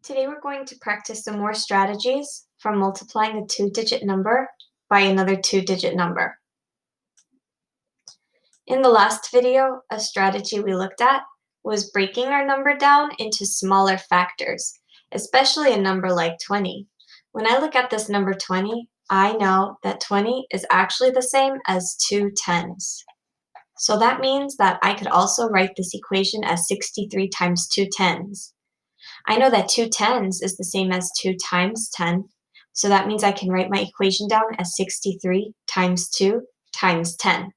Today we're going to practice some more strategies for multiplying a two-digit number by another two-digit number. In the last video, a strategy we looked at was breaking our number down into smaller factors, especially a number like 20. When I look at this number 20, I know that 20 is actually the same as two tens. So that means that I could also write this equation as 63 times two tens. I know that two tens is the same as 2 times 10, so that means I can write my equation down as 63 times 2 times 10.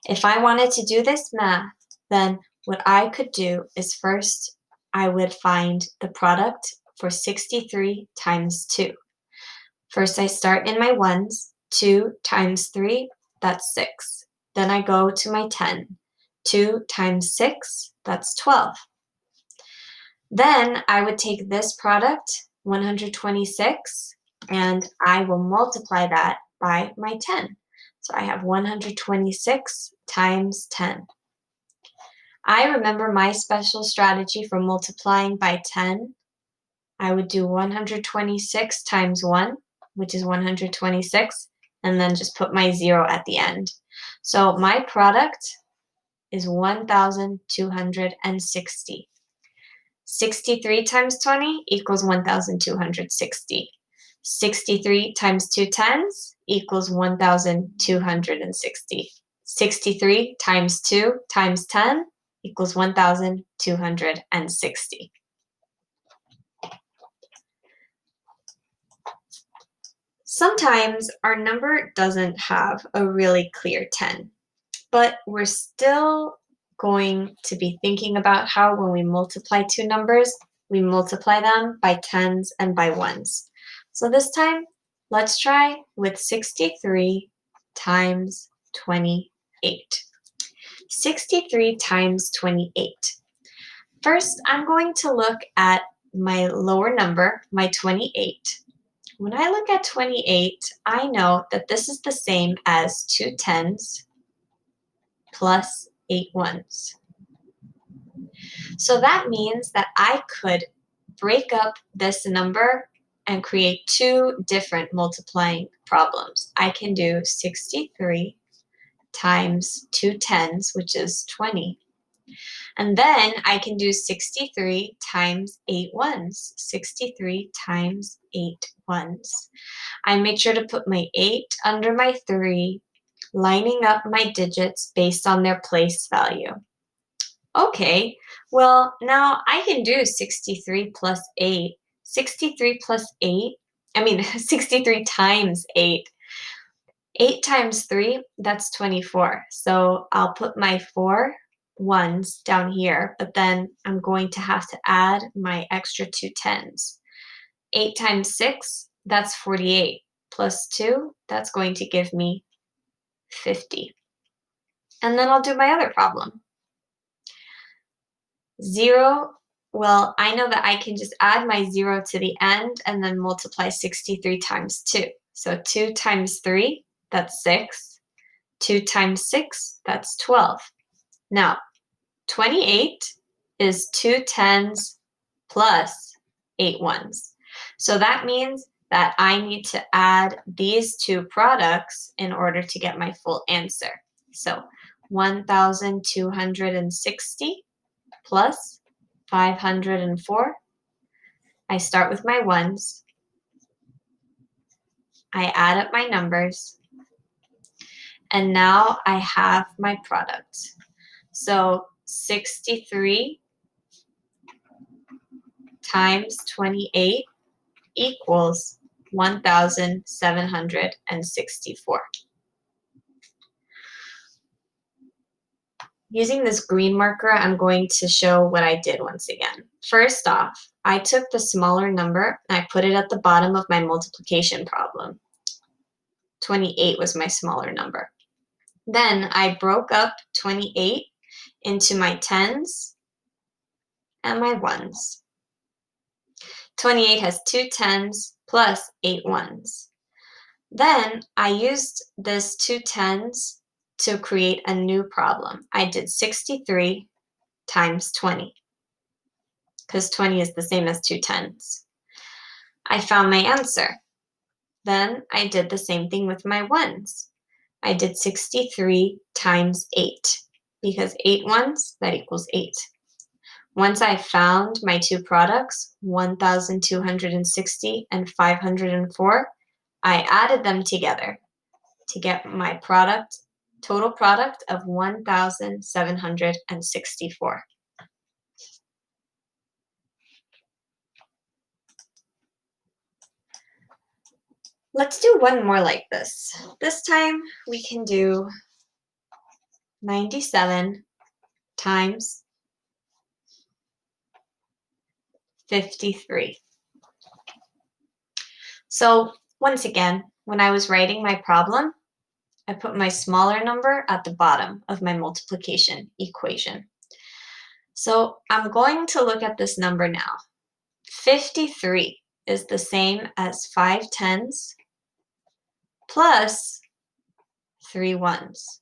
If I wanted to do this math, then what I could do is first I would find the product for 63 times 2. First I start in my ones. 2 times 3, that's 6. Then I go to my 10. 2 times 6, that's 12. Then I would take this product, 126, and I will multiply that by my 10. So I have 126 times 10. I remember my special strategy for multiplying by 10. I would do 126 times 1, which is 126, and then just put my 0 at the end. So my product is 1,260. 63 times 20 equals 1,260. 63 times 2 tens equals 1,260. 63 times 2 times 10 equals 1,260. Sometimes our number doesn't have a really clear 10, but we're still going to be thinking about how when we multiply two numbers, we multiply them by tens and by ones. So this time, let's try with 63 times 28. 63 times 28. First, I'm going to look at my lower number, my 28. When I look at 28, I know that this is the same as two tens plus 8 ones. So that means that I could break up this number and create two different multiplying problems. I can do 63 times two tens, which is 20. And then I can do 63 times 8 ones. 63 times 8 ones. I made sure to put my 8 under my 3, lining up my digits based on their place value. Okay, well, now I can do 63 plus 8. 63 plus 8, 63 times 8. 8 times 3, that's 24. So I'll put my 4 ones down here, but then I'm going to have to add my extra two tens. 8 times 6, that's 48. Plus 2, that's going to give me 50. And then I'll do my other problem. 0, well, I know that I can just add my 0 to the end and then multiply 63 times 2. So 2 times 3, that's 6. 2 times 6, that's 12. Now, 28 is 2 tens plus 8 ones. So that means that I need to add these two products in order to get my full answer. So 1,260 plus 504. I start with my ones. I add up my numbers. And now I have my product. So 63 times 28 equals 1,764. Using this green marker, I'm going to show what I did once again. First off, I took the smaller number and I put it at the bottom of my multiplication problem. 28 was my smaller number. Then I broke up 28 into my tens and my ones. 28 has two tens plus 8 ones. Then I used this two tens to create a new problem. I did 63 times 20. because 20 is the same as 2 tens. I found my answer. Then I did the same thing with my ones. I did 63 times 8, because 8 ones, that equals 8. Once I found my two products, 1,260 and 504, I added them together to get my total product of 1,764. Let's do one more like this. This time we can do 97 times 53. So once again, when I was writing my problem, I put my smaller number at the bottom of my multiplication equation. So I'm going to look at this number now. 53 is the same as 5 tens plus 3 ones.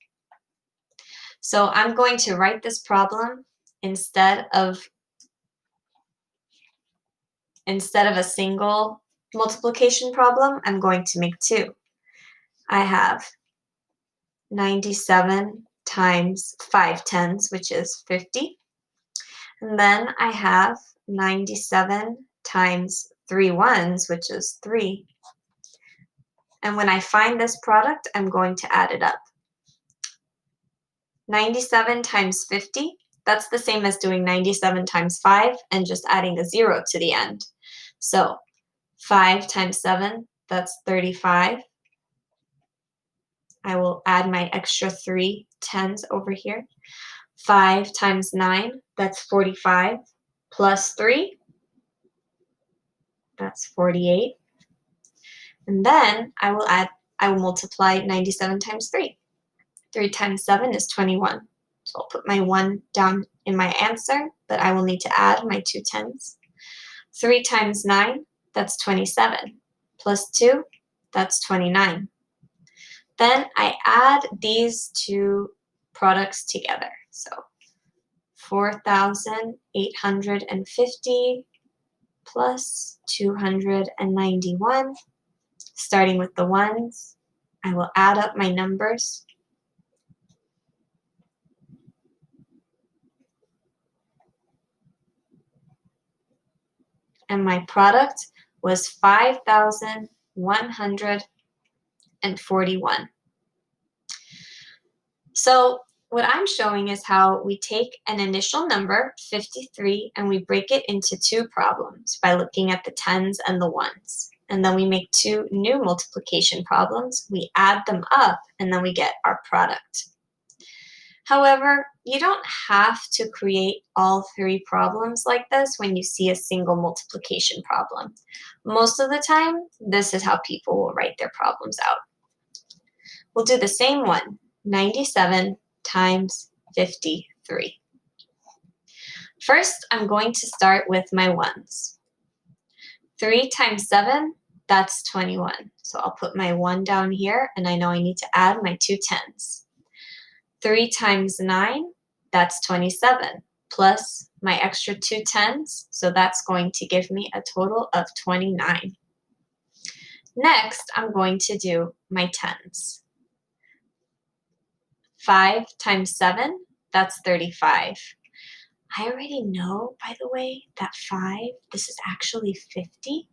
So I'm going to write this problem instead of a single multiplication problem, I'm going to make two. I have 97 times 5 tens, which is 50. And then I have 97 times 3 ones, which is 3. And when I find this product, I'm going to add it up. 97 times 50, that's the same as doing 97 times 5 and just adding a 0 to the end. So 5 times 7, that's 35. I will add my extra 3 tens over here. 5 times 9, that's 45, plus 3, that's 48. And then I will multiply 97 times 3. 3 times 7 is 21. So I'll put my 1 down in my answer, but I will need to add my 2 tens. 3 times 9, that's 27. Plus 2, that's 29. Then I add these two products together. So 4,850 plus 291. Starting with the ones, I will add up my numbers. And my product was 5,141. So what I'm showing is how we take an initial number, 53, and we break it into two problems by looking at the tens and the ones. And then we make two new multiplication problems, we add them up, and then we get our product. However, you don't have to create all three problems like this when you see a single multiplication problem. Most of the time, this is how people will write their problems out. We'll do the same one, 97 times 53. First, I'm going to start with my ones. 3 times 7, that's 21. So I'll put my 1 down here, and I know I need to add my 2 tens. 3 times 9, that's 27, plus my extra 2 tens, so that's going to give me a total of 29. Next, I'm going to do my tens. 5 times 7, that's 35. I already know, by the way, that 5, this is actually 50.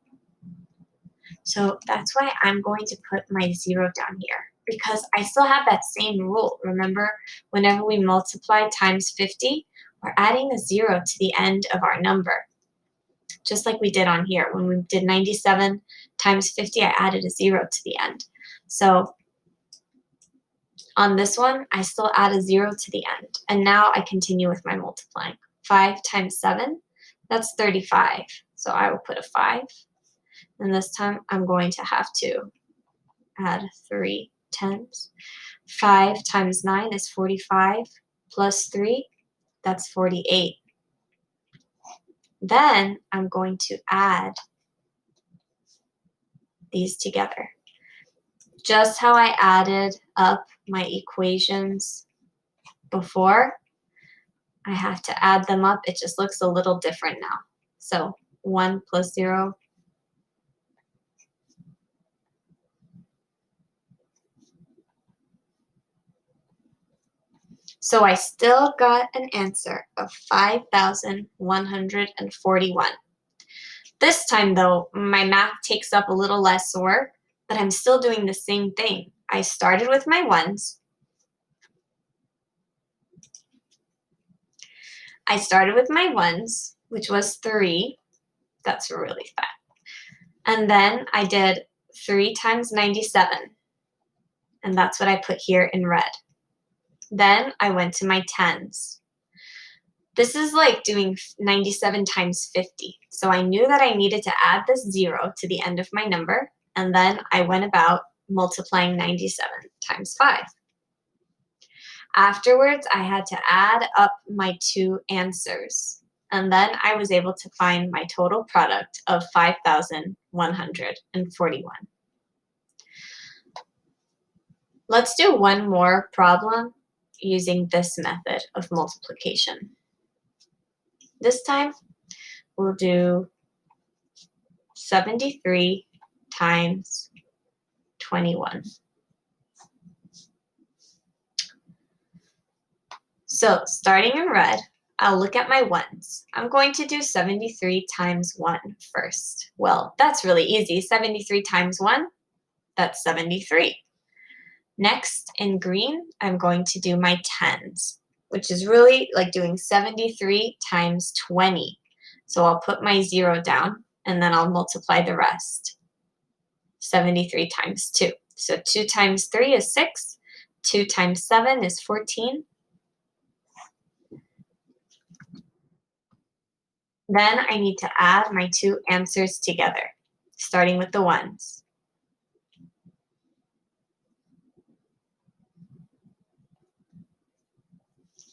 So that's why I'm going to put my 0 down here, because I still have that same rule. Remember, whenever we multiply times 50, we're adding a 0 to the end of our number, just like we did on here. When we did 97 times 50, I added a 0 to the end. So on this one, I still add a 0 to the end. And now I continue with my multiplying. 5 times 7, that's 35. So I will put a 5. And this time, I'm going to have to add 3 tens. 5 times 9 is 45, plus 3, that's 48. Then I'm going to add these together. Just how I added up my equations before, I have to add them up. It just looks a little different now. So 1 plus 0. So I still got an answer of 5,141. This time, though, my math takes up a little less work, but I'm still doing the same thing. I started with my ones. Which was 3. That's really fast. And then I did 3 times 97, and that's what I put here in red. Then I went to my tens. This is like doing 97 times 50. So I knew that I needed to add this 0 to the end of my number, and then I went about multiplying 97 times 5. Afterwards, I had to add up my two answers, and then I was able to find my total product of 5,141. Let's do one more problem using this method of multiplication. This time, we'll do 73 times 21. So starting in red, I'll look at my ones. I'm going to do 73 times 1 first. Well, that's really easy. 73 times 1, that's 73. Next, in green, I'm going to do my tens, which is really like doing 73 times 20. So I'll put my 0 down, and then I'll multiply the rest. 73 times 2. So 2 times 3 is 6. 2 times 7 is 14. Then I need to add my two answers together, starting with the ones.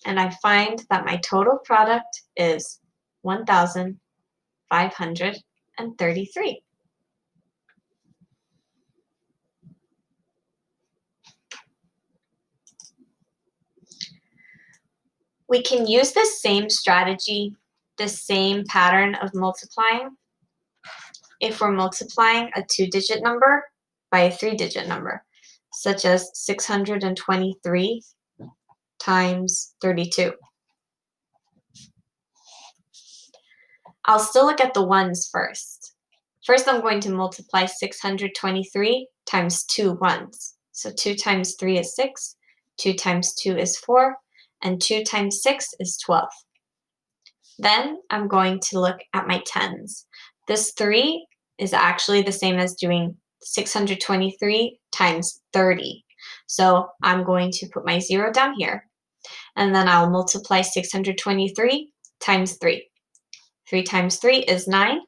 And I find that my total product is 1,533. We can use the same strategy, the same pattern of multiplying, if we're multiplying a 2-digit number by a 3-digit number, such as 623 times 32. I'll still look at the ones first. First, I'm going to multiply 623 times 2 ones. So 2 times 3 is 6, 2 times 2 is 4, and 2 times 6 is 12. Then I'm going to look at my tens. This 3 is actually the same as doing 623 times 30. So I'm going to put my 0 down here, and then I'll multiply 623 times 3. 3 times 3 is 9.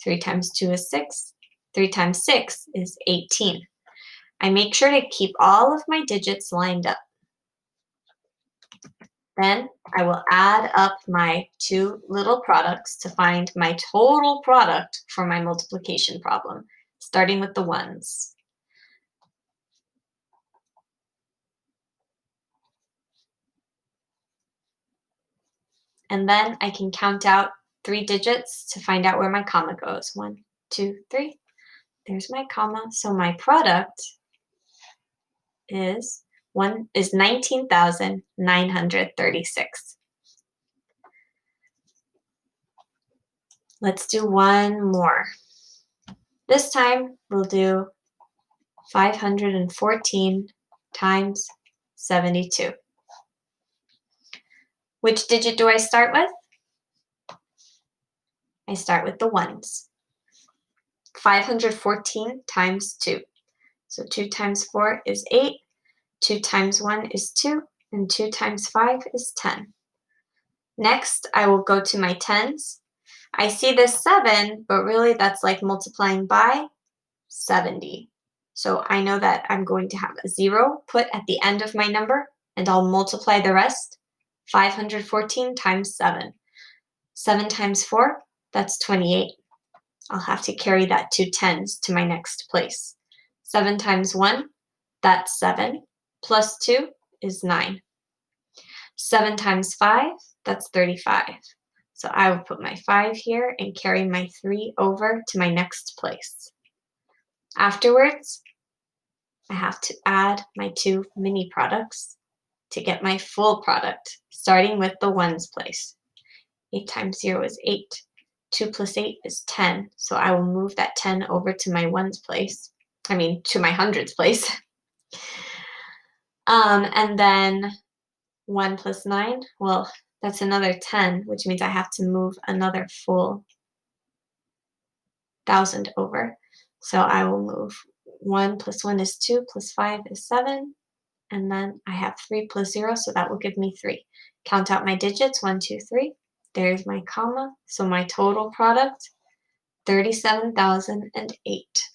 3 times 2 is 6. 3 times 6 is 18. I make sure to keep all of my digits lined up. Then I will add up my two little products to find my total product for my multiplication problem, starting with the ones. And then I can count out 3 digits to find out where my comma goes. 1, 2, 3. There's my comma. So my product is 19,936. Let's do one more. This time we'll do 514 times 72. Which digit do I start with? I start with the ones. 514 times 2. So 2 times 4 is 8, 2 times 1 is 2, and 2 times 5 is 10. Next, I will go to my tens. I see this 7, but really that's like multiplying by 70. So I know that I'm going to have a 0 put at the end of my number, and I'll multiply the rest. 514 times 7. 7 times 4, that's 28. I'll have to carry that 2 tens to my next place. 7 times 1, that's 7, plus 2 is 9. 7 times 5, that's 35. So I will put my 5 here and carry my 3 over to my next place. Afterwards, I have to add my 2 mini products to get my full product, starting with the ones place. 8 times 0 is 8. 2 plus 8 is 10, so I will move that 10 over to my ones place. To my hundreds place. And then 1 plus 9, well, that's another 10, which means I have to move another full 1,000 over. So I will move 1 plus 1 is 2, plus 5 is 7, and then I have 3 plus 0, so that will give me 3. Count out my digits, 1, 2, 3. There's my comma, so my total product, 37,008.